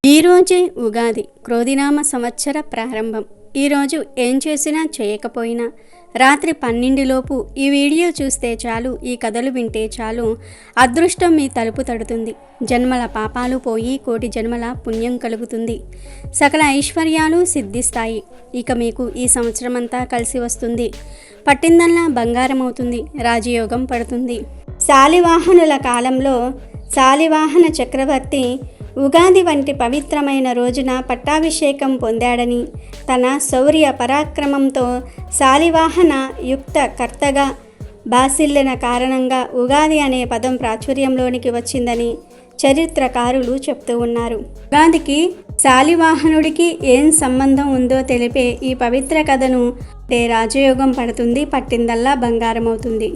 ఈరోజే ఉగాది, క్రోధినామ సంవత్సర ప్రారంభం. ఈరోజు ఏం చేసినా చేయకపోయినా రాత్రి 12లోపు ఈ వీడియో చూస్తే చాలు, ఈ కథలు వింటే చాలు, అదృష్టం మీ తలుపు తడుతుంది. జన్మల పాపాలు పోయి కోటి జన్మల పుణ్యం కలుగుతుంది. సకల ఐశ్వర్యాలు సిద్ధిస్తాయి. ఇక మీకు ఈ సంవత్సరం అంతా కలిసి వస్తుంది. పట్టిందల్లా బంగారం అవుతుంది. రాజయోగం పడుతుంది. శాలివాహనుల కాలంలో శాలివాహన చక్రవర్తి ఉగాది వంటి పవిత్రమైన రోజున పట్టాభిషేకం పొందాడని, తన శౌర్య పరాక్రమంతో శాలివాహన యుక్త కర్తగా బాసిల్లిన కారణంగా ఉగాది అనే పదం ప్రాచుర్యంలోనికి వచ్చిందని చరిత్రకారులు చెప్తూ ఉన్నారు. ఉగాదికి శాలివాహనుడికి ఏం సంబంధం ఉందో తెలిపే ఈ పవిత్ర కథను రాజయోగం పడుతుంది, పట్టిందల్లా బంగారం అవుతుంది.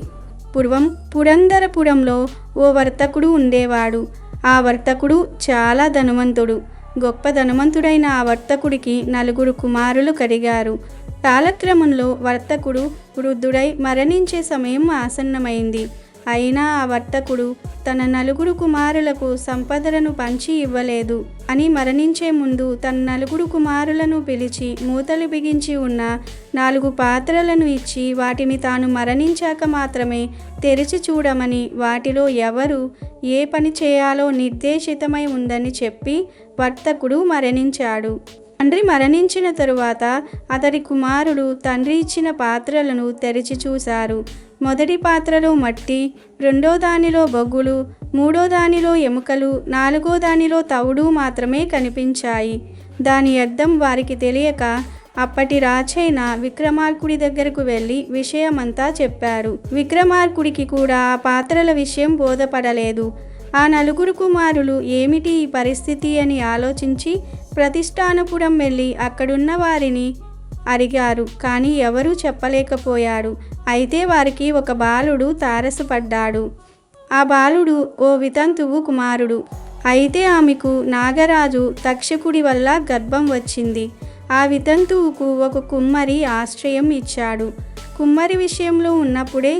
పూర్వం పురందరపురంలో ఓ వర్తకుడు ఉండేవాడు. ఆ వర్తకుడు చాలా ధనవంతుడు. గొప్ప ధనవంతుడైన ఆ వర్తకుడికి 4 కుమారులు కలిగారు. కాలక్రమంలో వర్తకుడు వృద్ధుడై మరణించే సమయం ఆసన్నమైంది. అయినా ఆ వర్తకుడు తన 4 కుమారులకు సంపదలను పంచి ఇవ్వలేదు అని మరణించే ముందు తన 4 కుమారులను పిలిచి మూతలు బిగించి ఉన్న 4 పాత్రలను ఇచ్చి వాటిని తాను మరణించాక మాత్రమే తెరిచి చూడమని, వాటిలో ఎవరు ఏ పని చేయాలో నిర్దేశితమై ఉందని చెప్పి వర్తకుడు మరణించాడు. తండ్రి మరణించిన తరువాత అతడి కుమారుడు తండ్రి ఇచ్చిన పాత్రలను తెరిచి చూశారు. మొదటి పాత్రలో మట్టి, రెండో దానిలో బొగ్గులు, మూడో దానిలో ఎముకలు, నాలుగో దానిలో తవుడు మాత్రమే కనిపించాయి. దాని అర్థం వారికి తెలియక అప్పటి రాజైన విక్రమార్కుడి దగ్గరకు వెళ్ళి విషయమంతా చెప్పారు. విక్రమార్కుడికి కూడా ఆ పాత్రల విషయం బోధపడలేదు. ఆ 4 కుమారులు ఏమిటి ఈ పరిస్థితి అని ఆలోచించి ప్రతిష్టానపురం వెళ్ళి అక్కడున్న వారిని అడిగారు. కానీ ఎవరూ చెప్పలేకపోయాడు. అయితే వారికి ఒక బాలుడు తారసపడ్డాడు. ఆ బాలుడు ఓ వితంతువు కుమారుడు. అయితే ఆమెకు నాగరాజు తక్షకుడి వల్ల గర్భం వచ్చింది. ఆ వితంతువుకు ఒక కుమ్మరి ఆశ్రయం ఇచ్చాడు. కుమ్మరి విషయంలో ఉన్నప్పుడే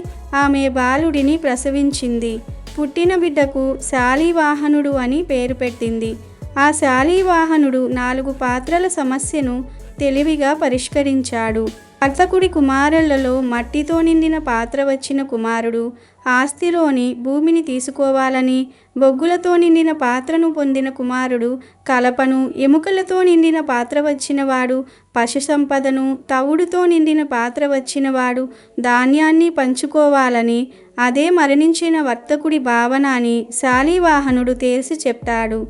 ఆమె బాలుడిని ప్రసవించింది. పుట్టిన బిడ్డకు శాలివాహనుడు అని పేరు పెట్టింది. ఆ శాలివాహనుడు 4 పాత్రల సమస్యను తెలివిగా పరిష్కరించాడు. వర్తకుడి కుమారులలో మట్టితో నిండిన పాత్ర వచ్చిన కుమారుడు ఆస్తిలోని భూమిని తీసుకోవాలని, బొగ్గులతో నిండిన పాత్రను పొందిన కుమారుడు కలపను, ఎముకలతో నిండిన పాత్ర వచ్చినవాడు పశు సంపదను, తవుడుతో నిండిన పాత్ర వచ్చినవాడు ధాన్యాన్ని పంచుకోవాలని, అదే మరణించిన వర్తకుడి భావన అని శాలివాహనుడు తేల్చి చెప్తాడు.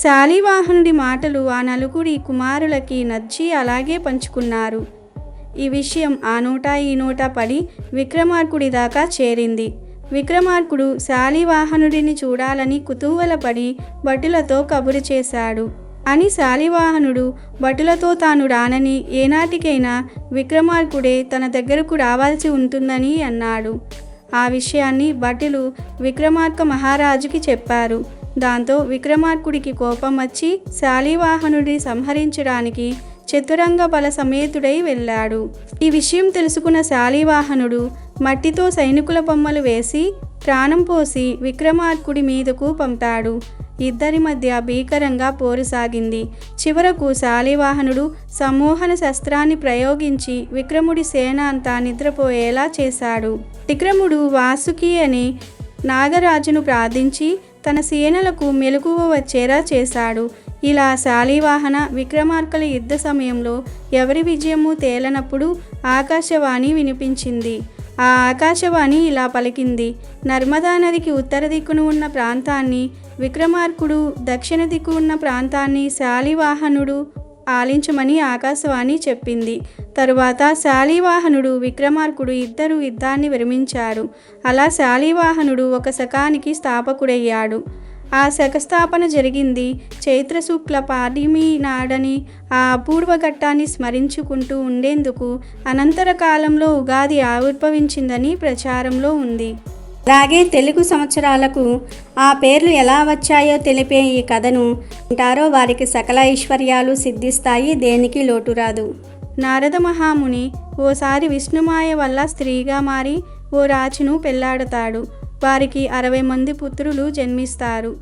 శాలివాహనుడి మాటలు ఆ 4 కుమారులకి నచ్చి అలాగే పంచుకున్నారు. ఈ విషయం ఆ నోట ఈ నోట పడి విక్రమార్కుడి దాకా చేరింది. విక్రమార్కుడు శాలివాహనుడిని చూడాలని కుతూహలపడి భటులతో కబురు చేశాడు. అని శాలివాహనుడు భటులతో తాను రానని, ఏనాటికైనా విక్రమార్కుడే తన దగ్గరకు రావాల్సి ఉంటుందని అన్నాడు. ఆ విషయాన్ని భటులు విక్రమార్క మహారాజుకి చెప్పారు. దాంతో విక్రమార్కుడికి కోపం వచ్చి శాలివాహనుడిని సంహరించడానికి చతురంగ బల సమేతుడై వెళ్ళాడు. ఈ విషయం తెలుసుకున్న శాలివాహనుడు మట్టితో సైనికుల బొమ్మలు వేసి ప్రాణం పోసి విక్రమార్కుడి మీదకు పంపాడు. ఇద్దరి మధ్య భీకరంగా పోరు సాగింది. చివరకు శాలివాహనుడు సమ్మోహన శస్త్రాన్ని ప్రయోగించి విక్రముడి సేన అంతా నిద్రపోయేలా చేశాడు. విక్రముడు వాసుకి అని నాగరాజును ప్రార్థించి తన సేనలకు మెలకువ వచ్చేలా చేశాడు. ఇలా శాలివాహన విక్రమార్కుల యుద్ధ సమయంలో ఎవరి విజయము తేలనప్పుడు ఆకాశవాణి వినిపించింది. ఆ ఆకాశవాణి ఇలా పలికింది: నర్మదా నదికి ఉత్తర దిక్కున ఉన్న ప్రాంతాన్ని విక్రమార్కుడు, దక్షిణ దిక్కు ఉన్న ప్రాంతాన్ని శాలివాహనుడు ఆలించమని ఆకాశవాణి చెప్పింది. తరువాత శాలివాహనుడు, విక్రమార్కుడు ఇద్దరు యుద్ధాన్ని విరమించారు. అలా శాలివాహనుడు ఒక శకానికి స్థాపకుడయ్యాడు. ఆ శకస్థాపన జరిగింది చైత్రశుక్ల పాడ్యమి నాడని ఆ అపూర్వ ఘట్టాన్ని స్మరించుకుంటూ ఉండేందుకు అనంతర కాలంలో ఉగాది ఆవిర్భవించిందని ప్రచారంలో ఉంది. అలాగే తెలుగు సంవత్సరాలకు ఆ పేర్లు ఎలా వచ్చాయో తెలిపే ఈ కథను వింటారో వారికి సకల ఐశ్వర్యాలు సిద్ధిస్తాయి, దేనికి లోటు రాదు. నారద మహాముని ఓసారి విష్ణుమాయ వల్ల స్త్రీగా మారి ఓ రాజును పెళ్లాడతాడు. వారికి 60 మంది పుత్రులు జన్మిస్తారు.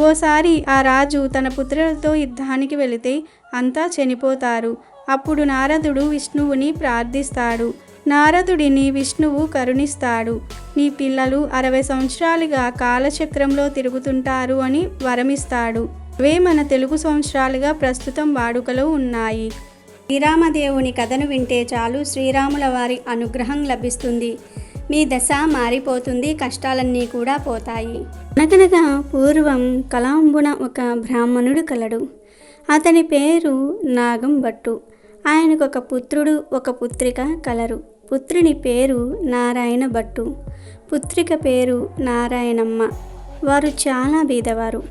ఓసారి ఆ రాజు తన పుత్రులతో యుద్ధానికి వెళితే అంతా చనిపోతారు. అప్పుడు నారదుడు విష్ణువుని ప్రార్థిస్తాడు. నారదుడిని విష్ణువు కరుణిస్తాడు. నీ పిల్లలు 60 సంవత్సరాలుగా కాలచక్రంలో తిరుగుతుంటారు అని వరమిస్తాడు. అవే మన తెలుగు సంవత్సరాలుగా ప్రస్తుతం వాడుకలో ఉన్నాయి. శ్రీరామదేవుని కథను వింటే చాలు శ్రీరాముల వారి అనుగ్రహం లభిస్తుంది. మీ దశ మారిపోతుంది, కష్టాలన్నీ కూడా పోతాయి. అనగనగా పూర్వం కలాంబున ఒక బ్రాహ్మణుడు కలడు. అతని పేరు నాగం భట్టు. ఆయనకు ఒక పుత్రుడు, ఒక పుత్రిక కలరు. పుత్రుని పేరు నారాయణ భట్టు, పుత్రిక పేరు నారాయణమ్మ. వారు చాలా బీదవారు.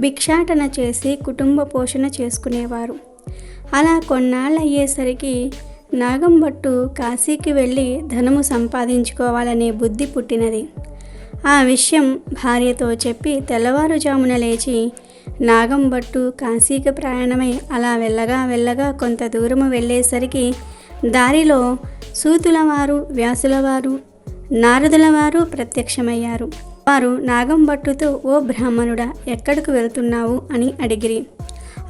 భిక్షాటన చేసి కుటుంబ పోషణ చేసుకునేవారు. అలా కొన్నాళ్ళు అయ్యేసరికి నాగం భట్టు కాశీకి వెళ్ళి ధనము సంపాదించుకోవాలనే బుద్ధి పుట్టినది. ఆ విషయం భార్యతో చెప్పి తెల్లవారుజామున లేచి నాగం భట్టు కాశీకి ప్రయాణమై అలా వెళ్ళగా కొంత దూరము వెళ్ళేసరికి దారిలో సూతులవారు, వ్యాసులవారు, నారదులవారు ప్రత్యక్షమయ్యారు. వారు నాగం భట్టుతో, ఓ బ్రాహ్మణుడా, ఎక్కడికి వెళ్తున్నావు అని అడిగిరి.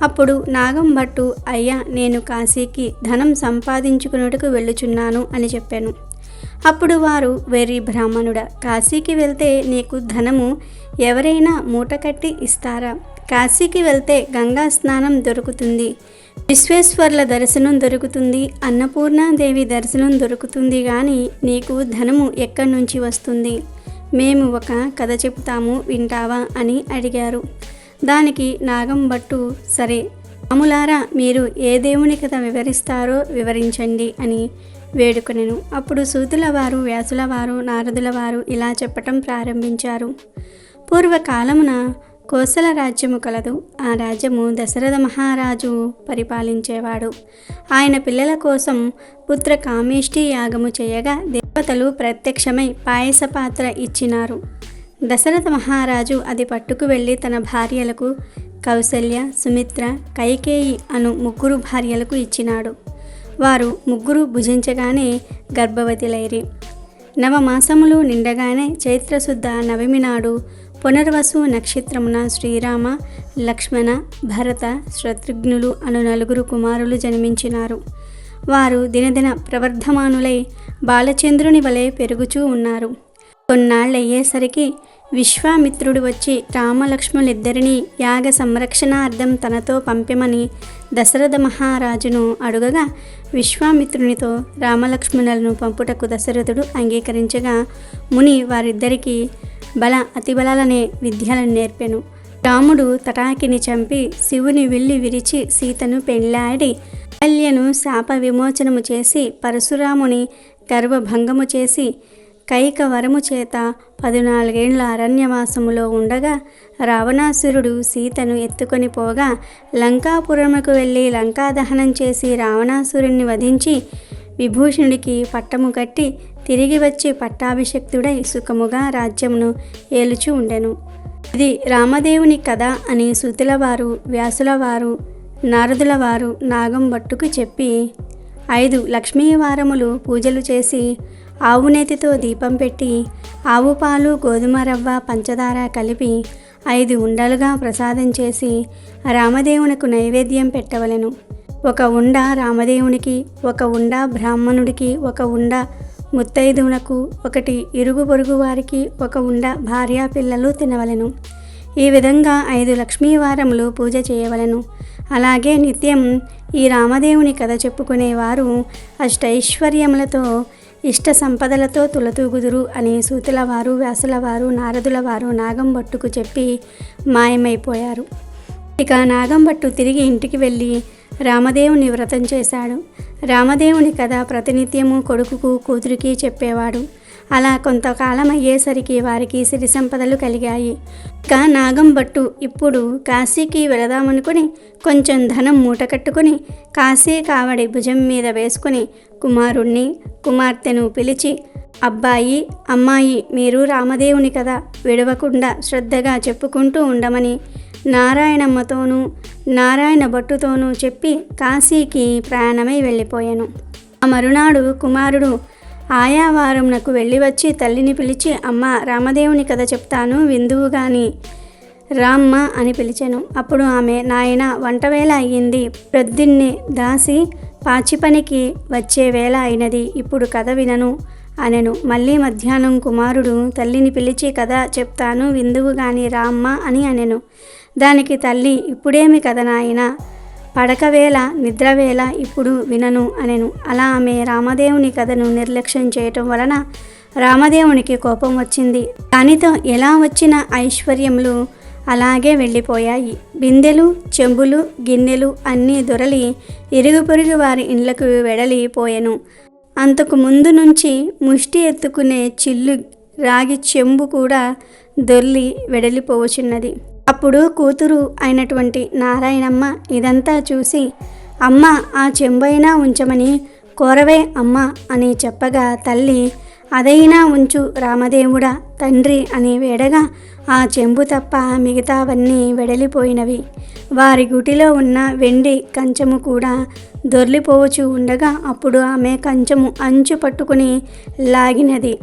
అప్పుడు నాగం భట్టు, అయ్యా, నేను కాశీకి ధనం సంపాదించుకున్నట్టుకు వెళ్ళుచున్నాను అని చెప్పాను. అప్పుడు వారు, వెర్రి బ్రాహ్మణుడా, కాశీకి వెళ్తే నీకు ధనము ఎవరైనా మూట కట్టి ఇస్తారా? కాశీకి వెళ్తే గంగా స్నానం దొరుకుతుంది, విశ్వేశ్వర్ల దర్శనం దొరుకుతుంది, అన్నపూర్ణాదేవి దర్శనం దొరుకుతుంది, కానీ నీకు ధనము ఎక్కడి నుంచి వస్తుంది? మేము ఒక కథ చెబుతాము, వింటావా అని అడిగారు. దానికి నాగం భట్టు, సరే రాములారా, మీరు ఏ దేవుని కథ వివరిస్తారో వివరించండి అని వేడుకొనెను. అప్పుడు సూతుల వారు, వ్యాసుల వారు, నారదుల వారు ఇలా చెప్పటం ప్రారంభించారు. పూర్వకాలమున కోసల రాజ్యము కలదు. ఆ రాజ్యము దశరథ మహారాజు పరిపాలించేవాడు. ఆయన పిల్లల కోసం పుత్ర కామేష్టి యాగము చేయగా దేవతలు ప్రత్యక్షమై పాయస పాత్ర ఇచ్చినారు. దశరథ మహారాజు అది పట్టుకు వెళ్ళి తన భార్యలకు కౌసల్య, సుమిత్ర, కైకేయి అను 3 భార్యలకు ఇచ్చినాడు. వారు 3 భుజించగానే గర్భవతిలైరి. 9 మాసములు నిండగానే చైత్రశుద్ధ నవమి నాడు పునర్వసు నక్షత్రమున శ్రీరామ, లక్ష్మణ, భరత, శత్రుఘ్నులు అను 4 కుమారులు జన్మించినారు. వారు దినదిన ప్రవర్ధమానులై బాలచంద్రుని వలె పెరుగుచూ ఉన్నారు. కొన్నాళ్ళయ్యేసరికి విశ్వామిత్రుడు వచ్చి రామలక్ష్మణులిద్దరినీ యాగ సంరక్షణార్థం తనతో పంపమని దశరథ మహారాజును అడుగగా విశ్వామిత్రునితో రామలక్ష్మణులను పంపుటకు దశరథుడు అంగీకరించగా ముని వారిద్దరికీ బల అతిబలాలనే విద్యలను నేర్పెను. రాముడు తటాకిని చంపి శివుని విల్లి విరిచి సీతను పెళ్లాడి అహల్యను శాప విమోచనము చేసి పరశురాముని గర్వభంగము చేసి కైక వరము చేత 14 ఏళ్ల అరణ్యవాసములో ఉండగా రావణాసురుడు సీతను ఎత్తుకొని పోగా లంకాపురముకు వెళ్ళి లంకాదహనం చేసి రావణాసురుణ్ణి వధించి విభూషణుడికి పట్టము కట్టి తిరిగి వచ్చి పట్టాభిషక్తుడై సుఖముగా రాజ్యమును ఏలుచూ ఉండెను. ఇది రామదేవుని కథ అని సూతుల వారు, వ్యాసుల వారు, నారదుల వారు నాగం భట్టుకు చెప్పి 5 లక్ష్మీవారములు పూజలు చేసి ఆవునేతితో దీపం పెట్టి ఆవు పాలు, గోధుమ రవ్వ, పంచదార కలిపి 5 ఉండలుగా ప్రసాదం చేసి రామదేవునకు నైవేద్యం పెట్టవలెను. 1 ఉండ రామదేవునికి, 1 ఉండ బ్రాహ్మణుడికి, 1 ఉండ ముత్తైదువునకు, 1 ఇరుగు పొరుగు వారికి, 1 ఉండ భార్యా పిల్లలు తినవలెను. ఈ విధంగా 5 లక్ష్మీవారములు పూజ చేయవలెను. అలాగే నిత్యం ఈ రామదేవుని కథ చెప్పుకునేవారు అష్టైశ్వర్యములతో, ఇష్ట సంపదలతో తులతూగుదురు అని సూతుల వారు, వ్యాసుల వారు, నారదుల వారు నాగం భట్టుకు చెప్పి మాయమైపోయారు. ఇక నాగం భట్టు తిరిగి ఇంటికి వెళ్ళి రామదేవుని వ్రతం చేశాడు. రామదేవుని కథ ప్రతినిత్యము కొడుకుకు, కూతురికి చెప్పేవాడు. అలా కొంతకాలం అయ్యేసరికి వారికి సిరి సంపదలు కలిగాయి. ఇక నాగం భట్టు ఇప్పుడు కాశీకి వెళదామనుకుని కొంచెం ధనం మూట కట్టుకుని కాశీ కావడి భుజం మీద వేసుకుని కుమారుణ్ణి, కుమార్తెను పిలిచి, అబ్బాయి, అమ్మాయి, మీరు రామదేవుని కథ విడవకుండా శ్రద్ధగా చెప్పుకుంటూ ఉండమని నారాయణమ్మతోనూ నారాయణ భట్టుతోనూ చెప్పి కాశీకి ప్రయాణమై వెళ్ళిపోయాను. ఆ మరునాడు కుమారుడు ఆయా వారమునకు వెళ్ళి వచ్చి తల్లిని పిలిచి, అమ్మ రామదేవుని కథ చెప్తాను విందువు గాని రామ్మ అని పిలిచెను. అప్పుడు ఆమె, నాయన వంటవేళ అయ్యింది, ప్రొద్దున్నే దాసి పాచి పనికి వచ్చే వేళ అయినది, ఇప్పుడు కథ వినను అనెను. మళ్ళీ మధ్యాహ్నం కుమారుడు తల్లిని పిలిచి కథ చెప్తాను విందువు గాని రామ్మ అని అనెను. దానికి తల్లి, ఇప్పుడేమి కథ నాయన, పడకవేళ నిద్రవేళ, ఇప్పుడు వినను అనెను. అలా ఆమె రామదేవుని కథను నిర్లక్ష్యం చేయటం వలన రామదేవునికి కోపం వచ్చింది. దానితో ఎలా వచ్చిన ఐశ్వర్యములు అలాగే వెళ్ళిపోయాయి. బిందెలు, చెంబులు, గిన్నెలు అన్నీ దొరలి ఇరుగు పొరుగు వారి ఇండ్లకు వెడలిపోయెను. అంతకు ముందు నుంచి ముష్టి ఎత్తుకునే చిల్లు రాగి చెంబు కూడా దొర్లి వెడలిపోవచున్నది. అప్పుడు కూతురు అయినటువంటి నారాయణమ్మ ఇదంతా చూసి, అమ్మ ఆ చెంబైనా ఉంచమని కోరవే అమ్మ అని చెప్పగా, తల్లి అదైనా ఉంచు రామదేవుడా తండ్రి అని వేడగా ఆ చెంబు తప్ప మిగతావన్నీ వెడలిపోయినవి. వారి గుటిలో ఉన్న వెండి కంచము కూడా దొర్లిపోవచ్చు ఉండగా, అప్పుడు ఆమె కంచము అంచు పట్టుకుని లాగినది.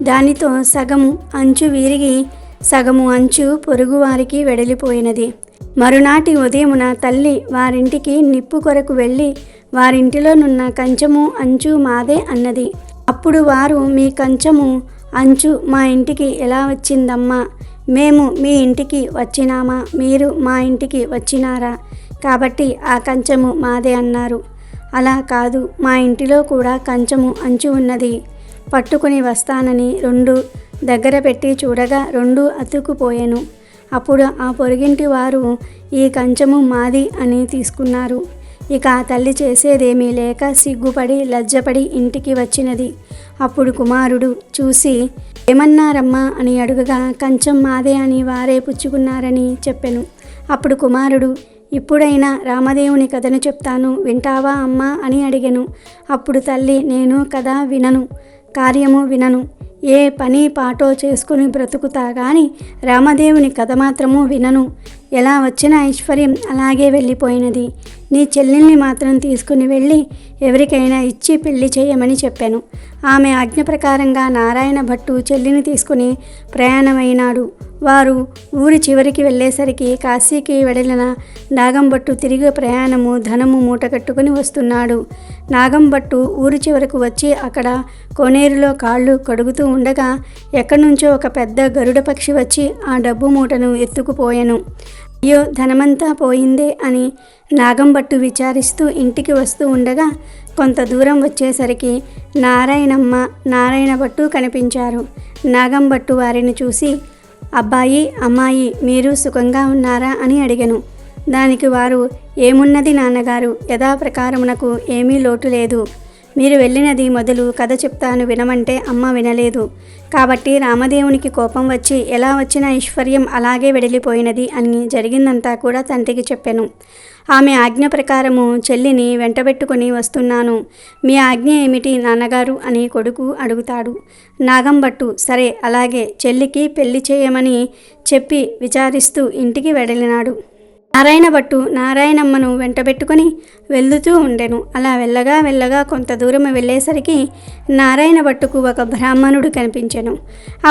దానితో సగము అంచు విరిగి సగము అంచు పొరుగువారికి వెడలిపోయినది. మరునాటి ఉదయమున తల్లి వారింటికి నిప్పు కొరకు వెళ్ళి, వారింటిలోనున్న కంచము అంచు మాదే అన్నది. అప్పుడు వారు, మీ కంచము అంచు మా ఇంటికి ఎలా వచ్చిందమ్మా? మేము మీ ఇంటికి వచ్చినామా? మీరు మా ఇంటికి వచ్చినారా? కాబట్టి ఆ కంచము మాదే అన్నారు. అలా కాదు, మా ఇంటిలో కూడా కంచము అంచు ఉన్నది, పట్టుకుని వస్తానని 2 దగ్గర పెట్టి చూడగా 2 అతుక్కుపోయెను. అప్పుడు ఆ పొరుగింటి వారు ఈ కంచము మాది అని తీసుకున్నారు. ఇక ఆ తల్లి చేసేదేమీ లేక సిగ్గుపడి లజ్జపడి ఇంటికి వచ్చినది. అప్పుడు కుమారుడు చూసి, ఏమన్నారమ్మా అని అడుగగా, కంచం మాదే అని వారే పుచ్చుకున్నారని చెప్పెను. అప్పుడు కుమారుడు, ఇప్పుడైనా రామదేవుని కథను చెప్తాను వింటావా అమ్మా అని అడిగెను. అప్పుడు తల్లి, నేను కథ వినను, కార్యము వినను, ఏ పని పాటో చేసుకుని బ్రతుకుతా గాని రామదేవుని కథ మాత్రము వినను. ఎలా వచ్చిన ఐశ్వర్యం అలాగే వెళ్ళిపోయినది. నీ చెల్లెల్ని మాత్రం తీసుకుని వెళ్ళి ఎవరికైనా ఇచ్చి పెళ్లి చేయమని చెప్పాను. ఆమె ఆజ్ఞ ప్రకారంగా నారాయణ భట్టు చెల్లిని తీసుకుని ప్రయాణమైనాడు. వారు ఊరి చివరికి వెళ్ళేసరికి కాశీకి వెడలిన నాగంభట్టు తిరిగి ప్రయాణము ధనము మూట కట్టుకుని వస్తున్నాడు. నాగంభట్టు ఊరి చివరకు వచ్చి అక్కడ కోనేరులో కాళ్ళు కడుగుతూ ఉండగా ఎక్కడి నుంచో ఒక పెద్ద గరుడ పక్షి వచ్చి ఆ డబ్బు మూటను ఎత్తుకుపోయెను. అయ్యో ధనమంతా పోయిందే అని నాగంభట్టు విచారిస్తూ ఇంటికి వస్తూ ఉండగా కొంత దూరం వచ్చేసరికి నారాయణమ్మ, నారాయణ భట్టు కనిపించారు. నాగంభట్టు వారిని చూసి, అబ్బాయి అమ్మాయి మీరు సుఖంగా ఉన్నారా అని అడిగెను. దానికి వారు, ఏమున్నది నాన్నగారు, యథాప్రకారమునకు ఏమీ లోటు లేదు. మీరు వెళ్ళినది మొదలు కథ చెప్తాను వినమంటే అమ్మ వినలేదు. కాబట్టి రామదేవునికి కోపం వచ్చి ఎలా వచ్చిన ఐశ్వర్యం అలాగే వెడలిపోయినది అని జరిగిందంతా కూడా తండ్రికి చెప్పెను. ఆమె ఆజ్ఞ ప్రకారము చెల్లిని వెంటబెట్టుకుని వస్తున్నాను. మీ ఆజ్ఞ ఏమిటి నాన్నగారు అని కొడుకు అడుగుతాడు. నాగంభట్టు, సరే అలాగే చెల్లికి పెళ్లి చేయమని చెప్పి విచారిస్తూ ఇంటికి వెడలినాడు. నారాయణ భట్టు నారాయణమ్మను వెంటబెట్టుకుని వెళ్తూ ఉండెను. అలా వెళ్ళగా కొంత దూరం వెళ్ళేసరికి నారాయణ భట్టుకు ఒక బ్రాహ్మణుడు కనిపించెను.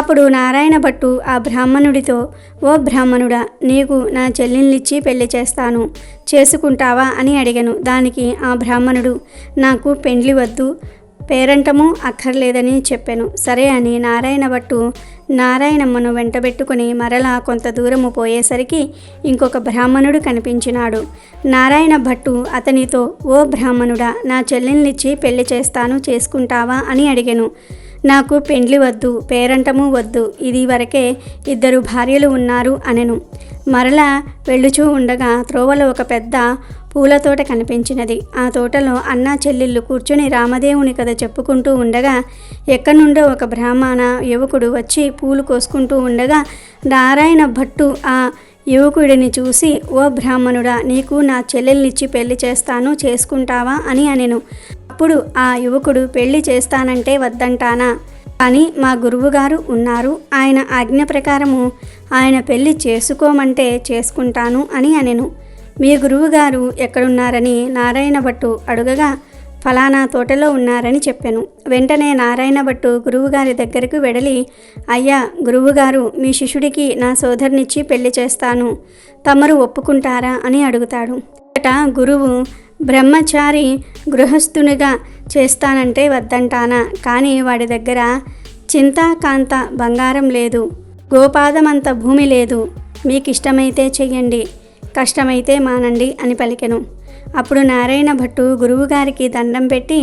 అప్పుడు నారాయణ భట్టు ఆ బ్రాహ్మణుడితో, ఓ బ్రాహ్మణుడా, నీకు నా చెల్లెల్నిచ్చి పెళ్లి చేస్తాను, చేసుకుంటావా అని అడిగెను. దానికి ఆ బ్రాహ్మణుడు, నాకు పెండ్లి వద్దు, పేరంటము అక్కర్లేదని చెప్పెను. సరే అని నారాయణ భట్టు నారాయణమ్మను వెంటబెట్టుకుని మరలా కొంత దూరము పోయేసరికి ఇంకొక బ్రాహ్మణుడు కనిపించినాడు. నారాయణ భట్టు అతనితో, ఓ బ్రాహ్మణుడా, నా చెల్లెల్నిచ్చి పెళ్లి చేస్తాను, చేసుకుంటావా అని అడిగెను. నాకు పెండ్లి వద్దు, పేరంటము వద్దు, ఇది వరకే 2 భార్యలు ఉన్నారు అనెను. మరలా వెళ్ళుచూ ఉండగా త్రోవలో ఒక పెద్ద పూల తోట కనిపించినది. ఆ తోటలో అన్నా చెల్లెళ్ళు కూర్చొని రామదేవుని కథ చెప్పుకుంటూ ఉండగా ఎక్కడి నుండో ఒక బ్రాహ్మణ యువకుడు వచ్చి పూలు కోసుకుంటూ ఉండగా నారాయణ భట్టు ఆ యువకుడిని చూసి, ఓ బ్రాహ్మణుడా, నీకు నా చెల్లెల్నిచ్చి పెళ్లి చేస్తాను, చేసుకుంటావా అని అనెను. అప్పుడు ఆ యువకుడు, పెళ్లి చేస్తానంటే వద్దంటానా, కానీ మా గురువుగారు ఉన్నారు, ఆయన ఆజ్ఞ ప్రకారము ఆయన పెళ్లి చేసుకోమంటే చేసుకుంటాను అని అనెను. మీ గురువుగారు ఎక్కడున్నారని నారాయణ భట్టు అడుగగా ఫలానా తోటలో ఉన్నారని చెప్పాను. వెంటనే నారాయణ భట్టు గురువుగారి దగ్గరకు వెడలి, అయ్యా గురువుగారు, మీ శిష్యుడికి నా సోదరునిచ్చి పెళ్లి చేస్తాను, తమరు ఒప్పుకుంటారా అని అడుగుతాడు. గురువు, బ్రహ్మచారి గృహస్థునిగా చేస్తానంటే వద్దంటానా, కానీ వాడి దగ్గర చింతాకాంత బంగారం లేదు, గోపాదమంత భూమి లేదు, మీకిష్టమైతే చెయ్యండి, కష్టమైతే మానండి అని పలికెను. అప్పుడు నారాయణ భట్టు గురువుగారికి దండం పెట్టి,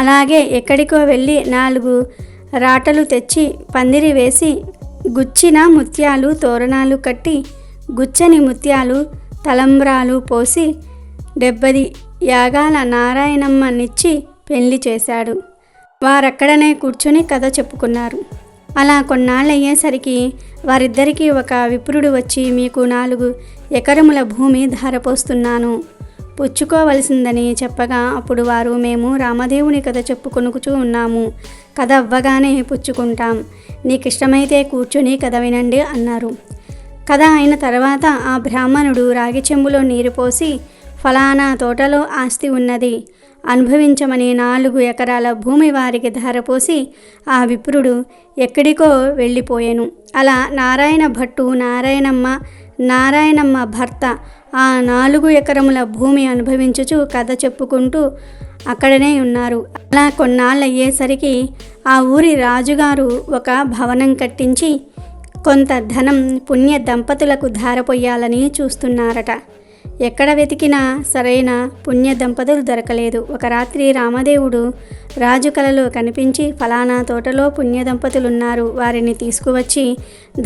అలాగే ఎక్కడికో వెళ్ళి 4 రాటలు తెచ్చి పందిరి వేసి గుచ్చిన ముత్యాలు తోరణాలు కట్టి గుచ్చని ముత్యాలు తలంబ్రాలు పోసి 70 యాగాల నారాయణమ్మనిచ్చి పెళ్లి చేశాడు. వారక్కడనే కూర్చొని కథ చెప్పుకున్నారు. అలా కొన్నాళ్ళయ్యేసరికి వారిద్దరికీ ఒక విప్రుడు వచ్చి, మీకు 4 ఎకరముల భూమి ధారపోస్తున్నాను, పుచ్చుకోవలసిందని చెప్పగా, అప్పుడు వారు, మేము రామదేవుని కథ చెప్పుకొనుకుచూ ఉన్నాము, కథ అవ్వగానే పుచ్చుకుంటాం, నీకిష్టమైతే కూర్చొని కథ వినండి అన్నారు. కథ అయిన తర్వాత ఆ బ్రాహ్మణుడు రాగి చెంబులో నీరు పోసి, ఫలానా తోటలో ఆస్తి ఉన్నది, అనుభవించమని 4 ఎకరాల భూమి వారికి ధారపోసి ఆ విప్రుడు ఎక్కడికో వెళ్ళిపోయాను. అలా నారాయణ భట్టు, నారాయణమ్మ భర్త ఆ 4 ఎకరముల భూమి అనుభవించుచు కథ చెప్పుకుంటూ అక్కడనే ఉన్నారు. అలా కొన్నాళ్ళయ్యేసరికి ఆ ఊరి రాజుగారు ఒక భవనం కట్టించి కొంత ధనం పుణ్య దంపతులకు ధారపోయాలని చూస్తున్నారట. ఎక్కడ వెతికినా సరైన పుణ్య దంపతులు దొరకలేదు. ఒక రాత్రి రామదేవుడు రాజు కలలో కనిపించి, ఫలానా తోటలో పుణ్య దంపతులున్నారు, వారిని తీసుకువచ్చి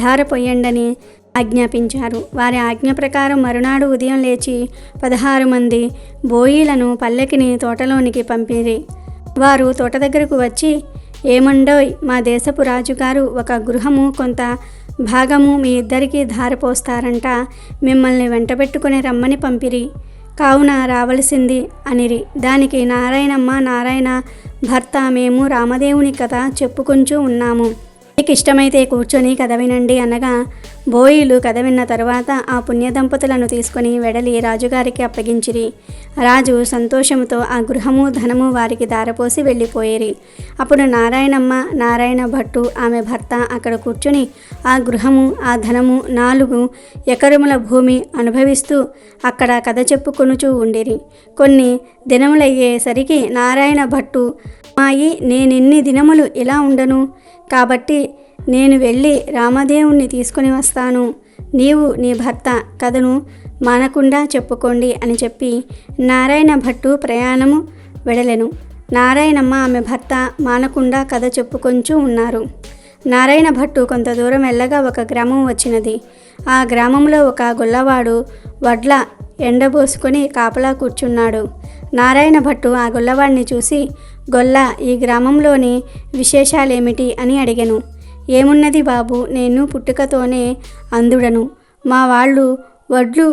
ధారపోయండని ఆజ్ఞాపించారు. వారి ఆజ్ఞ ప్రకారం మరునాడు ఉదయం లేచి 16 మంది బోయిలను పల్లెకిని తోటలోనికి పంపిరి. వారు తోట దగ్గరకు వచ్చి, ఏమండోయ్, మా దేశపు రాజుగారు ఒక గృహము కొంత భాగము మీ ఇద్దరికీ ధారపోస్తారంట, మిమ్మల్ని వెంటబెట్టుకుని రమ్మని పంపిరి, కావున రావలసింది అనిరి. దానికి నారాయణ భర్త, మేము రామదేవుని కథ చెప్పుకుంటూ ఉన్నాము, మీకు ఇష్టమైతే కూర్చొని కథ వినండి అనగా, బోయిలు కథ విన్న తరువాత ఆ పుణ్య దంపతులను తీసుకొని వెడలి రాజుగారికి అప్పగించిరి. రాజు సంతోషంతో ఆ గృహము ధనము వారికి ధారపోసి వెళ్ళిపోయేరి. అప్పుడు నారాయణ భట్టు ఆమె భర్త అక్కడ కూర్చొని ఆ గృహము ఆ ధనము 4 ఎకరముల భూమి అనుభవిస్తూ అక్కడ కథ చెప్పుకొనుచూ ఉండిరి. కొన్ని దినములయ్యేసరికి నారాయణ భట్టు, అమ్మాయి, నేనిన్ని దినములు ఇలా ఉండను, కాబట్టి నేను వెళ్ళి రామదేవుణ్ణి తీసుకుని వస్తాను, నీవు నీ భర్త కథను మానకుండా చెప్పుకోండి అని చెప్పి నారాయణ భట్టు ప్రయాణము వెడలెను. నారాయణమ్మ ఆమె భర్త మానకుండా కథ చెప్పుకొంచూ ఉన్నారు. నారాయణ భట్టు కొంత దూరం వెళ్ళగా ఒక గ్రామం వచ్చినది. ఆ గ్రామంలో ఒక గొల్లవాడు వడ్ల ఎండబోసుకొని కాపలా కూర్చున్నాడు. నారాయణ భట్టు ఆ గొల్లవాడిని చూసి, గొల్ల, ఈ గ్రామంలోని విశేషాలేమిటి అని అడిగెను. ఏమున్నది బాబు, నేను పుట్టుకతోనే అందుడను, మా వాళ్ళు వడ్లు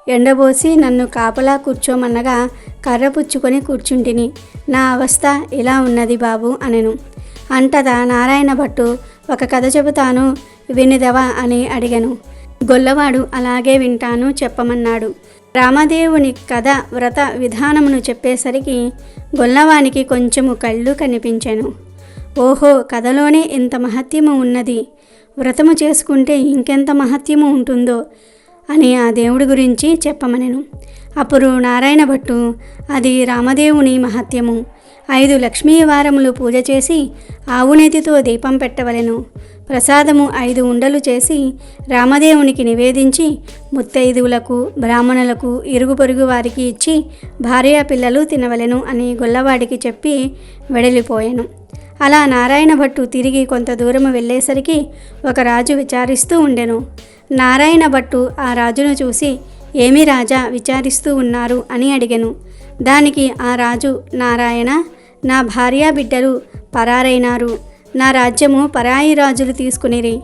ఎండబోసి నన్ను కాపలా కూర్చోమన్నగా కర్ర పుచ్చుకొని కూర్చుంటిని, నా అవస్థ ఇలా ఉన్నది బాబు అనెను. అంటదా నారాయణ భట్టు, ఒక కథ చెబుతాను, వినిదవా అని అడిగెను. గొల్లవాడు అలాగే వింటాను చెప్పమన్నాడు. రామదేవుని కథ వ్రత విధానమును చెప్పేసరికి గొల్లవానికి కొంచెము కళ్ళు కనిపించెను. ఓహో, కథలోనే ఇంత మహత్యము ఉన్నది, వ్రతము చేసుకుంటే ఇంకెంత మహత్యము ఉంటుందో అని ఆ దేవుడి గురించి చెప్పమనెను. అప్పుడు నారాయణ భట్టు, అది రామదేవుని మహత్యము, 5 లక్ష్మీ వారములు పూజ చేసి ఆవునేతితో దీపం పెట్టవలెను, ప్రసాదము 5 ఉండలు చేసి రామదేవునికి నివేదించి ముత్తైదువులకు బ్రాహ్మణులకు ఇరుగు పొరుగు వారికి ఇచ్చి భార్య పిల్లలు తినవలెను అని గొల్లవాడికి చెప్పి వెడలిపోయాను. అలా నారాయణ భట్టు తిరిగి కొంత దూరము వెళ్ళేసరికి ఒక రాజు విచారిస్తూ ఉండెను. నారాయణ భట్టు ఆ రాజును చూసి, ఏమి రాజా విచారిస్తూ ఉన్నారు అని అడిగెను. దానికి ఆ రాజు, నారాయణ, నా భార్య బిడ్డలు పరారైనారు, నా రాజ్యము పరాయి రాజులు తీసుకునిరి,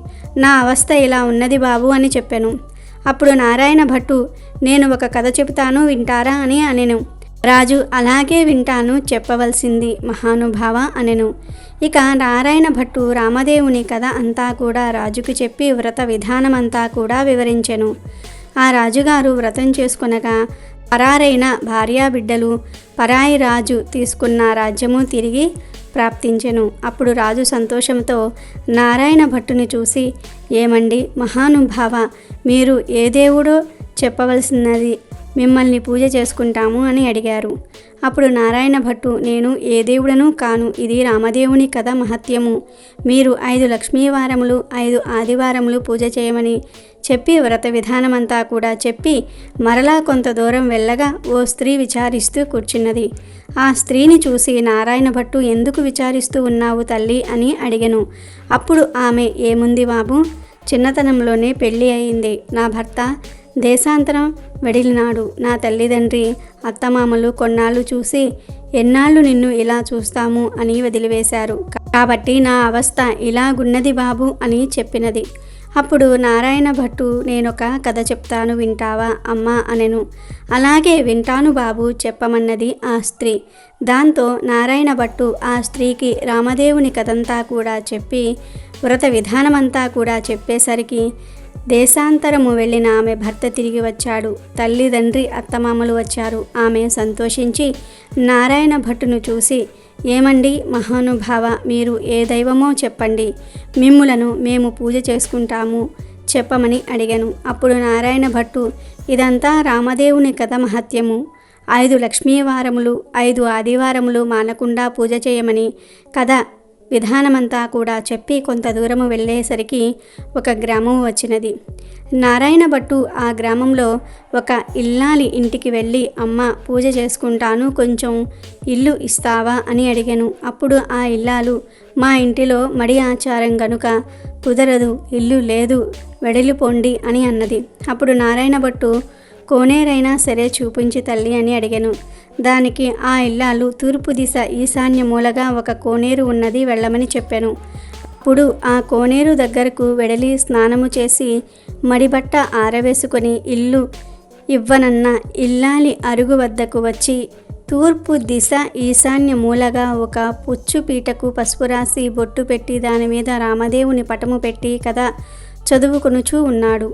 నా అవస్థ ఇలా ఉన్నది బాబు అని చెప్పెను. అప్పుడు నారాయణ భట్టు, నేను ఒక కథ చెబుతాను వింటారా అని అనెను. రాజు, అలాగే వింటాను, చెప్పవలసింది మహానుభావ అనెను. ఇక నారాయణ భట్టు రామదేవుని కథ అంతా కూడా రాజుకు చెప్పి వ్రత విధానమంతా కూడా వివరించెను. ఆ రాజుగారు వ్రతం చేసుకొనగా పరారైన భార్యాబిడ్డలు, పరాయి రాజు తీసుకున్న రాజ్యము తిరిగి ప్రాప్తించెను. అప్పుడు రాజు సంతోషంతో నారాయణ భట్టుని చూసి, ఏమండి మహానుభావ, మీరు ఏ దేవుడో చెప్పవలసినది, మిమ్మల్ని పూజ చేసుకుంటాము అని అడిగారు. అప్పుడు నారాయణ భట్టు, నేను ఏ దేవుడను కాను, ఇది రామదేవుని కథ మహత్యము. మీరు 5 లక్ష్మీవారములు 5 ఆదివారములు పూజ చేయమని చెప్పి వ్రత విధానమంతా కూడా చెప్పి మరలా కొంత దూరం వెళ్ళగా ఓ స్త్రీ విచారిస్తూ కూర్చున్నది. ఆ స్త్రీని చూసి నారాయణ భట్టు, ఎందుకు విచారిస్తూ ఉన్నావు తల్లి అని అడిగెను. అప్పుడు ఆమె, ఏముంది బాబు, చిన్నతనంలోనే పెళ్ళి అయింది. నా భర్త దేశాంతరం వెడిలినాడు. నా తల్లిదండ్రి అత్తమామలు కొన్నాళ్ళు చూసి, ఎన్నాళ్ళు నిన్ను ఇలా చూస్తాము అని వదిలివేశారు. కాబట్టి నా అవస్థ ఇలాగున్నది బాబు అని చెప్పినది. అప్పుడు నారాయణ భట్టు, నేనొక కథ చెప్తాను, వింటావా అమ్మా అనెను. అలాగే వింటాను బాబు, చెప్పమన్నది ఆ స్త్రీ. దాంతో నారాయణ భట్టు ఆ స్త్రీకి రామదేవుని కథంతా కూడా చెప్పి వ్రత విధానమంతా కూడా చెప్పేసరికి దేశాంతరము వెళ్ళిన ఆమె భర్త తిరిగి వచ్చాడు. తల్లిదండ్రి అత్తమామలు వచ్చారు. ఆమె సంతోషించి నారాయణ భట్టును చూసి, ఏమండి మహానుభావ, మీరు ఏ దైవమో చెప్పండి, మిమ్ములను మేము పూజ చేసుకుంటాము చెప్పమని అడిగాను. అప్పుడు నారాయణ భట్టు, ఇదంతా రామదేవుని కథ మహత్యము. 5 లక్ష్మీవారములు 5 ఆదివారములు మానకుండా పూజ చేయమని కథ విధానమంతా కూడా చెప్పి కొంత దూరము వెళ్ళేసరికి ఒక గ్రామం వచ్చినది. నారాయణ భట్టు ఆ గ్రామంలో ఒక ఇల్లాలి ఇంటికి వెళ్ళి, అమ్మ పూజ చేసుకుంటాను, కొంచెం ఇల్లు ఇస్తావా అని అడిగాను. అప్పుడు ఆ ఇల్లాలు, మా ఇంటిలో మడి ఆచారం గనుక కుదరదు, ఇల్లు లేదు, వెడలిపోండి అని అన్నది. అప్పుడు నారాయణ భట్టు, కోనేరైనా సరే చూపించి తల్లి అని అడిగాను. దానికి ఆ ఇల్లాలు, తూర్పు దిశ ఈశాన్య మూలగా ఒక కోనేరు ఉన్నది, వెళ్ళమని చెప్పాను. అప్పుడు ఆ కోనేరు దగ్గరకు వెడలి స్నానము చేసి మడిబట్ట ఆరవేసుకొని ఇల్లు ఇవ్వనన్న ఇల్లాలి అరుగు వద్దకు వచ్చి తూర్పు దిశ ఈశాన్య మూలగా ఒక పుచ్చు పీటకు పసుపు రాసి బొట్టు పెట్టి దాని మీద రామదేవుని పటము పెట్టి కథ చదువుకొనుచూ ఉన్నాడు.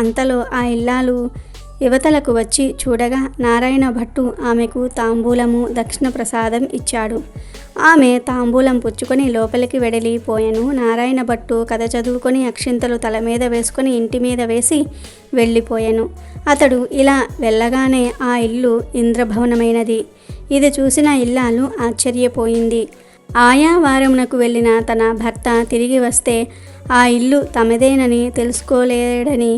అంతలో ఆ ఇల్లాలు యువతలకు వచ్చి చూడగా నారాయణ భట్టు ఆమెకు తాంబూలము దక్షిణ ప్రసాదం ఇచ్చాడు. ఆమె తాంబూలం పుచ్చుకొని లోపలికి వెడలిపోయాను. నారాయణ భట్టు కథ చదువుకొని అక్షింతలు తల మీద వేసుకొని ఇంటి మీద వేసి వెళ్ళిపోయాను. అతడు ఇలా వెళ్ళగానే ఆ ఇల్లు ఇంద్రభవనమైనది. ఇది చూసిన ఇల్లాలు ఆశ్చర్యపోయింది. ఆయా వారమునకు వెళ్ళిన తన భర్త తిరిగి వస్తే ఆ ఇల్లు తమదేనని తెలుసుకోలేడని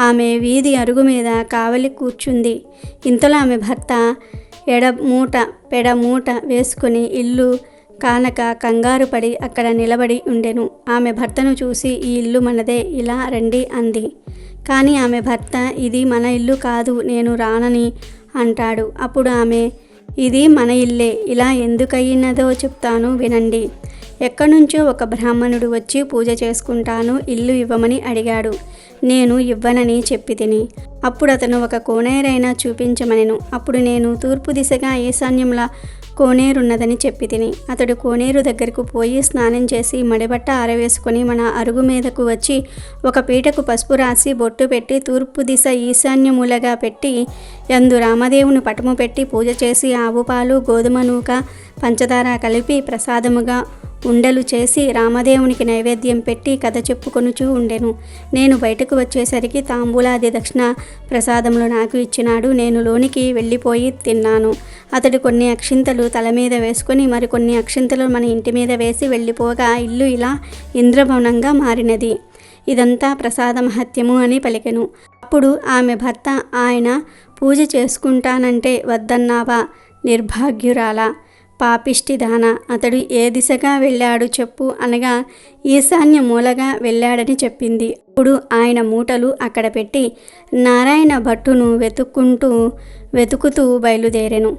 ఆమె వీధి అరుగు మీద కావలి కూర్చుంది. ఇంతలో ఆమె భర్త పెడమూట వేసుకుని ఇల్లు కానక కంగారు పడి అక్కడ నిలబడి ఉండెను. ఆమె భర్తను చూసి, ఈ ఇల్లు మనదే, ఇలా రండి అంది. కానీ ఆమె భర్త, ఇది మన ఇల్లు కాదు, నేను రానని అంటాడు. అప్పుడు ఆమె, ఇది మన ఇల్లే, ఇలా ఎందుకయ్యినదో చెప్తాను వినండి. ఎక్కడి నుంచో ఒక బ్రాహ్మణుడు వచ్చి పూజ చేసుకుంటాను, ఇల్లు ఇవ్వమని అడిగాడు. నేను ఇవ్వనని చెప్పి తిని. అప్పుడు అతను ఒక కోనేరైనా చూపించమనెను. అప్పుడు నేను తూర్పు దిశగా ఈశాన్యంలా కోనేరున్నదని చెప్పి తిని. అతడు కోనేరు దగ్గరకు పోయి స్నానం చేసి మడిబట్ట ఆరవేసుకొని మన అరుగు మీదకు వచ్చి ఒక పీటకు పసుపు రాసి బొట్టు పెట్టి తూర్పు దిశ ఈశాన్యమూలగా పెట్టి యందు రామదేవుని పటము పెట్టి పూజ చేసి ఆవు పాలు గోధుమ నూక పంచదార కలిపి ప్రసాదముగా ఉండలు చేసి రామదేవునికి నైవేద్యం పెట్టి కథ చెప్పుకొనుచూ ఉండెను. నేను బయటకు వచ్చేసరికి తాంబూలాది దక్షిణ ప్రసాదములు నాకు ఇచ్చినాడు. నేను లోనికి వెళ్ళిపోయి తిన్నాను. అతడు కొన్ని అక్షింతలు తల మీద వేసుకొని మరికొన్ని అక్షింతలు మన ఇంటి మీద వేసి వెళ్ళిపోగా ఇల్లు ఇలా ఇంద్రభవనంగా మారినది. ఇదంతా ప్రసాద మహత్యము అని పలికెను. అప్పుడు ఆమె భర్త, ఆయన పూజ చేసుకుంటానంటే వద్దన్నావా, నిర్భాగ్యురాలా, పాపిష్టిదాన, అతడు ఏ దిశగా వెళ్ళాడు చెప్పు అనగా ఈశాన్య మూలగా వెళ్ళాడని చెప్పింది. అప్పుడు ఆయన మూటలు అక్కడ పెట్టి నారాయణ భట్టును వెతుకుతూ బయలుదేరెను.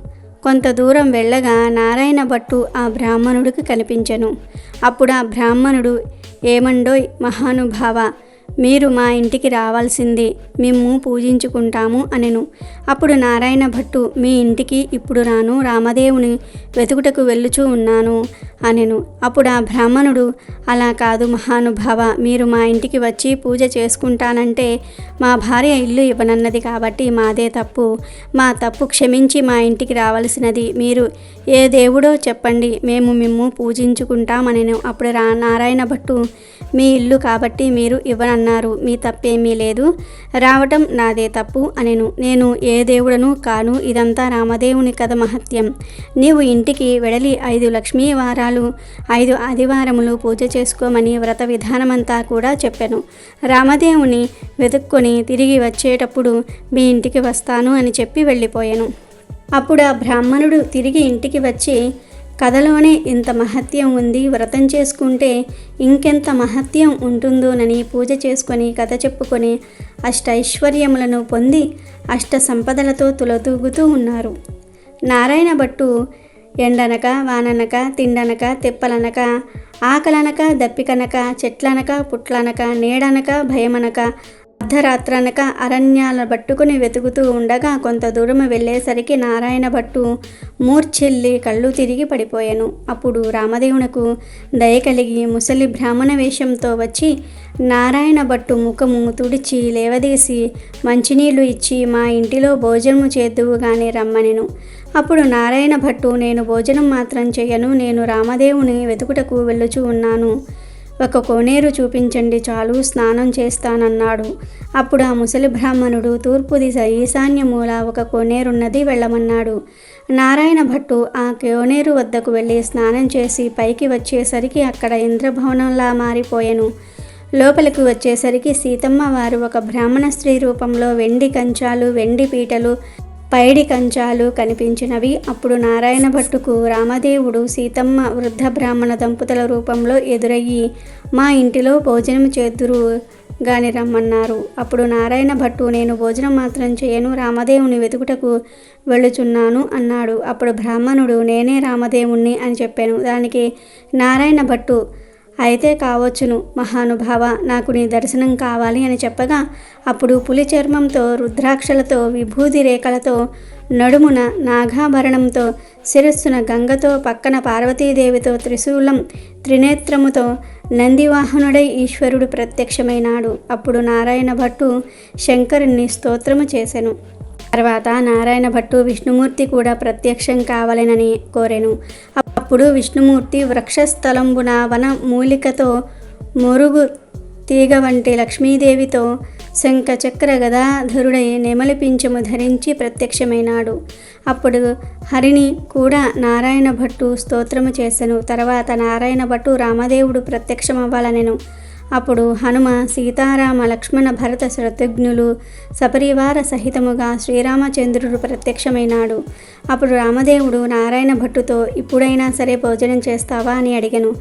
కొంత దూరం వెళ్ళగా నారాయణ భట్టు ఆ బ్రాహ్మణుడికి కనిపించెను. అప్పుడు ఆ బ్రాహ్మణుడు, ఏమండోయ్ మహానుభావ, మీరు మా ఇంటికి రావాల్సిందే, మేము పూజించుకుంటాము అనెను. అప్పుడు నారాయణ భట్టు, మీ ఇంటికి ఇప్పుడు రాను, రామదేవుని వెతుకుటకు వెళ్ళుచూ ఉన్నాను అనెను. అప్పుడు ఆ బ్రాహ్మణుడు, అలా కాదు మహానుభావ, మీరు మా ఇంటికి వచ్చి పూజ చేసుకుంటానంటే మా భార్య ఇల్లు ఇవ్వనన్నది కాబట్టి మాదే తప్పు. మా తప్పు క్షమించి మా ఇంటికి రావాల్సినది. మీరు ఏ దేవుడో చెప్పండి, మేము మిమ్ము పూజించుకుంటామనెను. అప్పుడు నారాయణ భట్టు, మీ ఇల్లు కాబట్టి మీరు ఇవ్వనన్నారు, మీ తప్పేమీ లేదు, రావటం నాదే తప్పు అనెను. నేను ఏ దేవుడను కాను, ఇదంతా రామదేవుని కథ మహత్యం. నీవు ఇంటికి వెడలి 5 లక్ష్మీ వారాలు 5 ఆదివారములు పూజ చేసుకోమని వ్రత విధానమంతా కూడా చెప్పెను. రామదేవుని వెతుక్కొని తిరిగి వచ్చేటప్పుడు మీ ఇంటికి వస్తాను అని చెప్పి వెళ్ళిపోయాను. అప్పుడు ఆ బ్రాహ్మణుడు తిరిగి ఇంటికి వచ్చి, కథలోనే ఇంత మహత్యం ఉంది, వ్రతం చేసుకుంటే ఇంకెంత మహత్యం ఉంటుందోనని పూజ చేసుకొని కథ చెప్పుకొని అష్టైశ్వర్యములను పొంది అష్ట సంపదలతో తులతూగుతూ ఉన్నారు. నారాయణ భట్టు ఎండనక వాననక తిండనక తెప్పలనక ఆకలనక దప్పికనక చెట్లనక పుట్లనక నీడనక భయమనక అర్ధరాత్రనక అరణ్యాల పట్టుకుని వెతుకుతూ ఉండగా కొంత దూరం వెళ్ళేసరికి నారాయణ భట్టు మూర్ఛెల్లి కళ్ళు తిరిగి పడిపోయాను. అప్పుడు రామదేవునకు దయ కలిగి ముసలి బ్రాహ్మణ వేషంతో వచ్చి నారాయణ భట్టు ముఖము తుడిచి లేవదీసి మంచినీళ్లు ఇచ్చి మా ఇంటిలో భోజనము చేద్దువు గాని రమ్మనెను. అప్పుడు నారాయణ భట్టు, నేను భోజనం మాత్రం చెయ్యను, నేను రామదేవుని వెతుకుటకు వెళ్ళుచూ ఉన్నాను, ఒక కోనేరు చూపించండి చాలు, స్నానం చేస్తానన్నాడు. అప్పుడు ఆ ముసలి బ్రాహ్మణుడు తూర్పు దిశ ఈశాన్య మూల ఒక కోనేరున్నది, వెళ్ళమన్నాడు. నారాయణ భట్టు ఆ కోనేరు వద్దకు వెళ్ళి స్నానం చేసి పైకి వచ్చేసరికి అక్కడ ఇంద్రభవనంలా మారిపోయెను. లోపలికి వచ్చేసరికి సీతమ్మ వారు ఒక బ్రాహ్మణ స్త్రీ రూపంలో వెండి కంచాలు, వెండి పీటలు, పైడి కంచాలు కనిపించినవి. అప్పుడు నారాయణ భట్టుకు రామదేవుడు సీతమ్మ వృద్ధ బ్రాహ్మణ దంపతుల రూపంలో ఎదురయ్యి మా ఇంటిలో భోజనం చేద్దురు గాని రమ్మన్నారు. అప్పుడు నారాయణ భట్టు, నేను భోజనం మాత్రం చేయను, రామదేవుని వెతుకుటకు వెళ్ళుచున్నాను అన్నాడు. అప్పుడు బ్రాహ్మణుడు, నేనే రామదేవుణ్ణి అని చెప్పాను. దానికి నారాయణ భట్టు, అయితే కావచ్చును మహానుభావ, నాకు నీ దర్శనం కావాలి అని చెప్పగా అప్పుడు పులి చర్మంతో, రుద్రాక్షలతో, విభూది రేఖలతో, నడుమున నాగాభరణంతో, శిరస్సున గంగతో, పక్కన పార్వతీదేవితో, త్రిశూలం త్రినేత్రముతో నందివాహనుడై ఈశ్వరుడు ప్రత్యక్షమైనాడు. అప్పుడు నారాయణ భట్టు శంకరుణ్ణి స్తోత్రము చేసెను. తర్వాత నారాయణ భట్టు విష్ణుమూర్తి కూడా ప్రత్యక్షం కావాలనని కోరెను. అప్పుడు విష్ణుమూర్తి వృక్షస్థలంబున వన మూలికతో, మురుగు తీగ వంటి లక్ష్మీదేవితో, శంఖ చక్ర గదాధరుడై నెమలి పింఛము ధరించి ప్రత్యక్షమైనాడు. అప్పుడు హరిని కూడా నారాయణ భట్టు స్తోత్రము చేసెను. తర్వాత నారాయణ భట్టు రామదేవుడు ప్రత్యక్షమవ్వాలనెను. అప్పుడు హనుమ, సీతారామ, లక్ష్మణ, భరత, శత్రుఘ్నులు సపరివార సహితముగా శ్రీరామచంద్రుడు ప్రత్యక్షమైనాడు. అప్పుడు రామదేవుడు నారాయణ భట్టుతో, ఇప్పుడైనా సరే భోజనం చేస్తావా అని అడిగెను.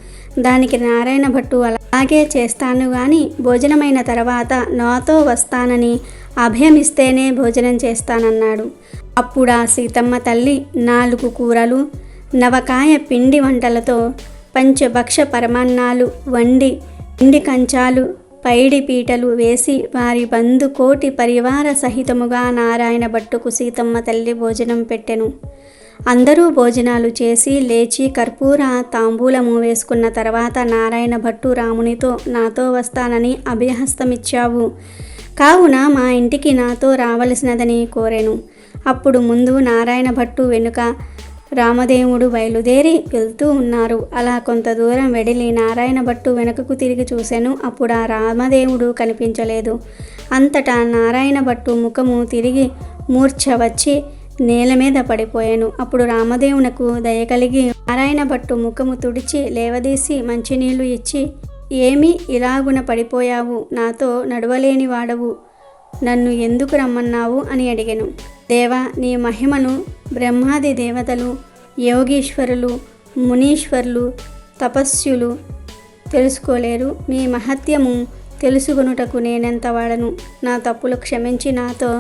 దానికి నారాయణ భట్టు, అలాగే చేస్తాను గాని భోజనమైన తర్వాత నాతో వస్తానని అభయమిస్తేనే భోజనం చేస్తానన్నాడు. అప్పుడా సీతమ్మ తల్లి 4 కూరలు, నవకాయ పిండి వంటలతో పంచభక్ష పరమాన్నాలు వండి, పిండి కంచాలు, పైడి పీటలు వేసి వారి బంధు కోటి పరివార సహితముగా నారాయణ భట్టుకు సీతమ్మ తల్లి భోజనం పెట్టెను. అందరూ భోజనాలు చేసి లేచి కర్పూర తాంబూలము వేసుకున్న తర్వాత నారాయణ భట్టు రామునితో, నాతో వస్తానని అభయహస్తమిచ్చావు కావున మా ఇంటికి నాతో రావలసినదని కోరెను. అప్పుడు ముందు నారాయణ భట్టు వెనుక రామదేవుడు బయలుదేరి వెళ్తూ ఉన్నారు. అలా కొంత దూరం వెడిలి నారాయణ భట్టు వెనుకకు తిరిగి చూశాను. అప్పుడు ఆ రామదేవుడు కనిపించలేదు. అంతటా నారాయణ భట్టు ముఖము తిరిగి మూర్ఛ వచ్చి నేల మీద పడిపోయాను. అప్పుడు రామదేవునకు దయ కలిగి నారాయణ భట్టు ముఖము తుడిచి లేవదీసి మంచినీళ్లు ఇచ్చి, ఏమి ఇలాగున పడిపోయావు, నాతో నడవలేని వాడవు, నన్ను ఎందుకు రమ్మన్నావు అని అడిగెను. దేవా, నీ మహిమను బ్రహ్మాది దేవతలు, యోగీశ్వరులు, మునీశ్వరులు, తపస్సులు తెలుసుకోలేరు. మీ మహత్యము తెలుసుకొనుటకు నేనెంత వాడను. నా తప్పులు క్షమించి నాతో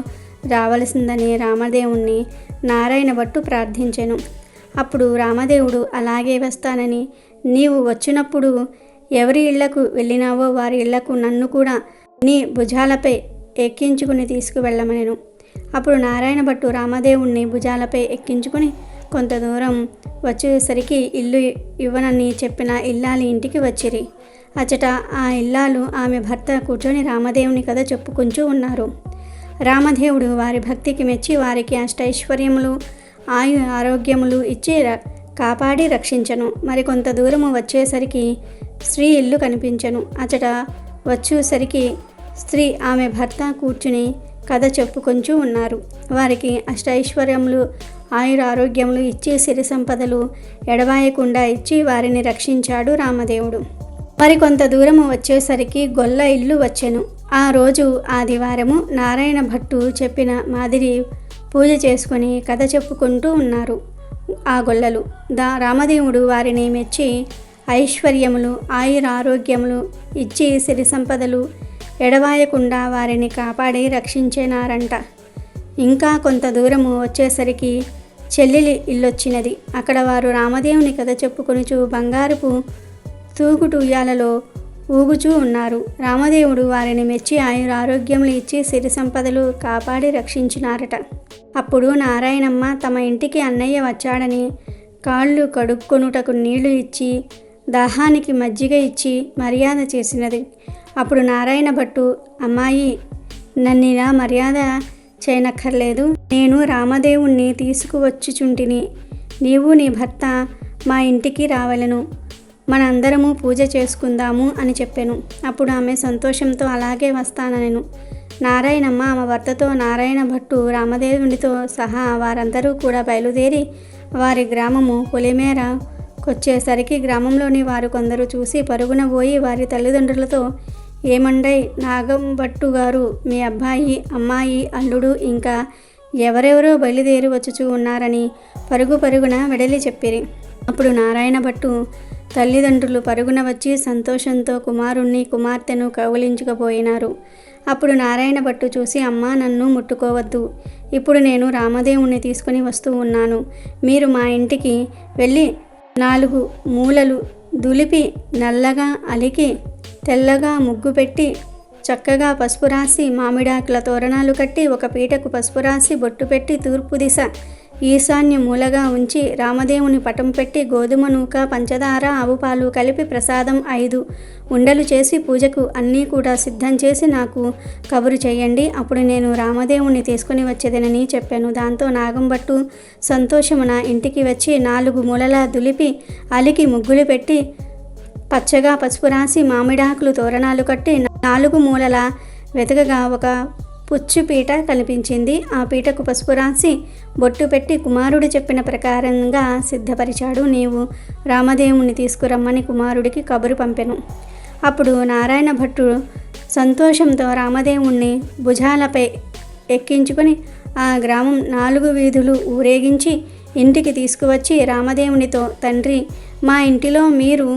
రావలసిందని రామదేవుణ్ణి నారాయణ భట్టు ప్రార్థించెను. అప్పుడు రామదేవుడు, అలాగే వస్తానని, నీవు వచ్చినప్పుడు ఎవరి ఇళ్లకు వెళ్ళినావో వారి ఇళ్లకు నన్ను కూడా నీ భుజాలపై ఎక్కించుకుని తీసుకువెళ్ళమనెను. అప్పుడు నారాయణ భట్టు రామదేవుణ్ణి భుజాలపై ఎక్కించుకుని కొంత దూరం వచ్చేసరికి ఇల్లు ఇవ్వనని చెప్పిన ఇల్లాలి ఇంటికి వచ్చిరి. అచట ఆ ఇల్లాలు ఆమె భర్త కూర్చొని రామదేవుని కథ చెప్పుకుంటూ ఉన్నారు. రామదేవుడు వారి భక్తికి మెచ్చి వారికి అష్టైశ్వర్యములు ఆరోగ్యములు ఇచ్చి కాపాడి రక్షించను. మరికొంత దూరము వచ్చేసరికి స్త్రీ ఇల్లు కనిపించను. అచట వచ్చేసరికి స్త్రీ ఆమె భర్త కూర్చుని కథ చెప్పుకొంచూ ఉన్నారు. వారికి అష్టైశ్వర్యములు ఆరోగ్యములు ఇచ్చి సిరి సంపదలు ఎడబాయకుండా ఇచ్చి వారిని రక్షించాడు రామదేవుడు. మరికొంత దూరము వచ్చేసరికి గొల్ల ఇల్లు వచ్చెను. ఆ రోజు ఆదివారము. నారాయణ భట్టు చెప్పిన మాదిరి పూజ చేసుకుని కథ చెప్పుకుంటూ ఉన్నారు ఆ గొల్లలు. రామదేవుడు వారిని మెచ్చి ఐశ్వర్యములు ఆరోగ్యములు ఇచ్చి సిరి సంపదలు ఎడబాయకుండా వారిని కాపాడి రక్షించినారంట. ఇంకా కొంత దూరము వచ్చేసరికి చెల్లెలి ఇల్లొచ్చినది. అక్కడ వారు రామదేవుని కథ చెప్పుకొనుచు బంగారపు తూగుటు ఉయ్యాలలో ఊగుచూ ఉన్నారు. రామదేవుడు వారిని మెచ్చి ఆరోగ్యములు ఇచ్చి సిరి సంపదలు కాపాడి రక్షించినారట. అప్పుడు నారాయణమ్మ తమ ఇంటికి అన్నయ్య వచ్చాడని కాళ్ళు కడుక్కొనుటకు నీళ్లు ఇచ్చి దాహానికి మజ్జిగ ఇచ్చి మర్యాద చేసినది. అప్పుడు నారాయణ భట్టు, అమ్మాయి, నన్నిలా మర్యాద చేయనక్కర్లేదు. నేను రామదేవుణ్ణి తీసుకువచ్చుచుంటిని. నీవు నీ భర్త మా ఇంటికి రావలను. మనందరము పూజ చేసుకుందాము అని చెప్పాను. అప్పుడు ఆమె సంతోషంతో అలాగే వస్తాననెను. నారాయణమ్మ ఆమె భర్తతో నారాయణ భట్టు రామదేవునితో సహా వారందరూ కూడా బయలుదేరి వారి గ్రామము పొలిమేరకొచ్చేసరికి గ్రామంలోని వారు కొందరు చూసి పరుగున పోయి వారి తల్లిదండ్రులతో, ఏమండై, నాగంభట్టు గారు మీ అబ్బాయి, అమ్మాయి, అల్లుడు ఇంకా ఎవరెవరో బయలుదేరి వచ్చుచూ ఉన్నారని పరుగున వెడలి చెప్పిరి. అప్పుడు నారాయణ భట్టు తల్లిదండ్రులు పరుగున వచ్చి సంతోషంతో కుమారుణ్ణి కుమార్తెను కౌగిలించుకుపోయినారు. అప్పుడు నారాయణ భట్టు చూసి, అమ్మా, నన్ను ముట్టుకోవద్దు. ఇప్పుడు నేను రామదేవుణ్ణి తీసుకుని వస్తూ ఉన్నాను. మీరు మా ఇంటికి వెళ్ళి 4 మూలలు దులిపి నల్లగా అలికి తెల్లగా ముగ్గు పెట్టి చక్కగా పసుపు రాసి మామిడాకుల తోరణాలు కట్టి ఒక పీటకు పసుపు రాసి బొట్టు పెట్టి తూర్పు దిశ ఈశాన్య మూలగా ఉంచి రామదేవుని పటం పెట్టి గోధుమ నూక, పంచదార, ఆవు పాలు కలిపి ప్రసాదం 5 ఉండలు చేసి పూజకు అన్నీ కూడా సిద్ధం చేసి నాకు కబురు చేయండి. అప్పుడు నేను రామదేవుణ్ణి తీసుకుని వచ్చేదనని చెప్పాను. దాంతో నాగంభట్టు సంతోషమున ఇంటికి వచ్చి 4 మూలలా దులిపి అలికి ముగ్గులు పెట్టి పచ్చగా పసుపు రాసి మామిడాకులు తోరణాలు కట్టి 4 మూలల వెతకగా ఒక పుచ్చు పీట కనిపించింది. ఆ పీటకు పసుపు రాసి బొట్టు పెట్టి కుమారుడు చెప్పిన ప్రకారంగా సిద్ధపరిచాడు. నీవు రామదేవుని తీసుకురమ్మని కుమారుడికి కబురు పంపెను. అప్పుడు నారాయణ భట్టు సంతోషంతో రామదేవుణ్ణి భుజాలపై ఎక్కించుకొని ఆ గ్రామం 4 వీధులు ఊరేగించి ఇంటికి తీసుకువచ్చి రామదేవునితో, తండ్రి, మా ఇంటిలో మీరు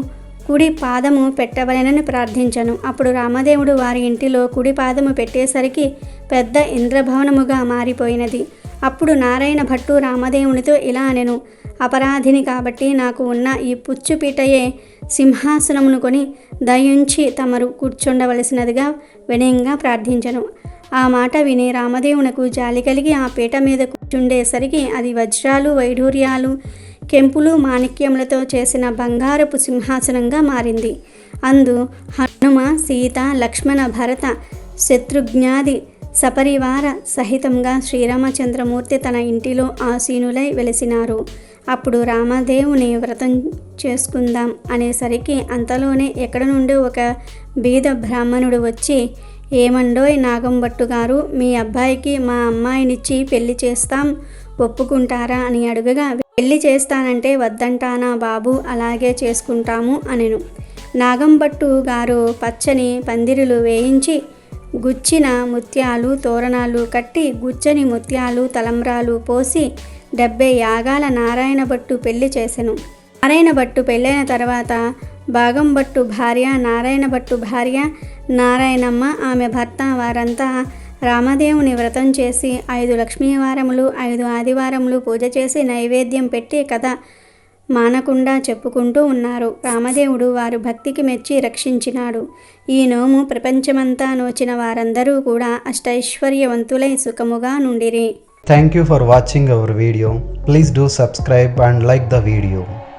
కుడి పాదము పెట్టవలెనని ప్రార్థించను. అప్పుడు రామదేవుడు వారి ఇంటిలో కుడి పాదము పెట్టేసరికి పెద్ద ఇంద్రభవనముగా మారిపోయినది. అప్పుడు నారాయణ భట్టు రామదేవునితో ఇలా అనెను, అపరాధిని కాబట్టి నాకు ఉన్న ఈ పుచ్చుపీటయే సింహాసనమును కొని దయుంచి తమరు కూర్చుండవలసినదిగా వినయంగా ప్రార్థించను. ఆ మాట విని రామదేవునకు జాలి కలిగి ఆ పీట మీద కూర్చుండేసరికి అది వజ్రాలు, వైఢూర్యాలు, కెంపులు, మాణిక్యములతో చేసిన బంగారపు సింహాసనంగా మారింది. అందు హనుమ, సీత, లక్ష్మణ, భరత, శత్రుఘ్నాది సపరివార సహితంగా శ్రీరామచంద్రమూర్తి తన ఇంటిలో ఆసీనులై వెలిసినారు. అప్పుడు రామదేవుని వ్రతం చేసుకుందాం అనేసరికి అంతలోనే ఎక్కడ నుండి ఒక బీద బ్రాహ్మణుడు వచ్చి, ఏమండోయ్ నాగంభట్టు గారు, మీ అబ్బాయికి మా అమ్మాయినిచ్చి పెళ్లి చేస్తాం, ఒప్పుకుంటారా అని అడుగగా, పెళ్లి చేస్తానంటే వద్దంటానా బాబు, అలాగే చేసుకుంటాము అనెను. నాగంభట్టు గారు పచ్చని పందిరులు వేయించి గుచ్చిన ముత్యాలు తోరణాలు కట్టి గుచ్చని ముత్యాలు తలంబ్రాలు పోసి 70 యాగాల నారాయణ భట్టు పెళ్లి చేసెను. నారాయణ భట్టు పెళ్ళైన తర్వాత భాగంభట్టు భార్య, నారాయణ భట్టు భార్య నారాయణమ్మ, ఆమె భర్త వారంతా రామదేవుని వ్రతం చేసి 5 లక్ష్మీవారములు 5 ఆదివారములు పూజ చేసి నైవేద్యం పెట్టి కథ మానకుండా చెప్పుకుంటూ ఉన్నారు. రామదేవుడు వారు భక్తికి మెచ్చి రక్షించినాడు. ఈ నోము ప్రపంచమంతా నోచిన వారందరూ కూడా అష్టైశ్వర్యవంతులై సుఖముగా నుండిరి. Thank you for watching our video. Please do subscribe and like the video.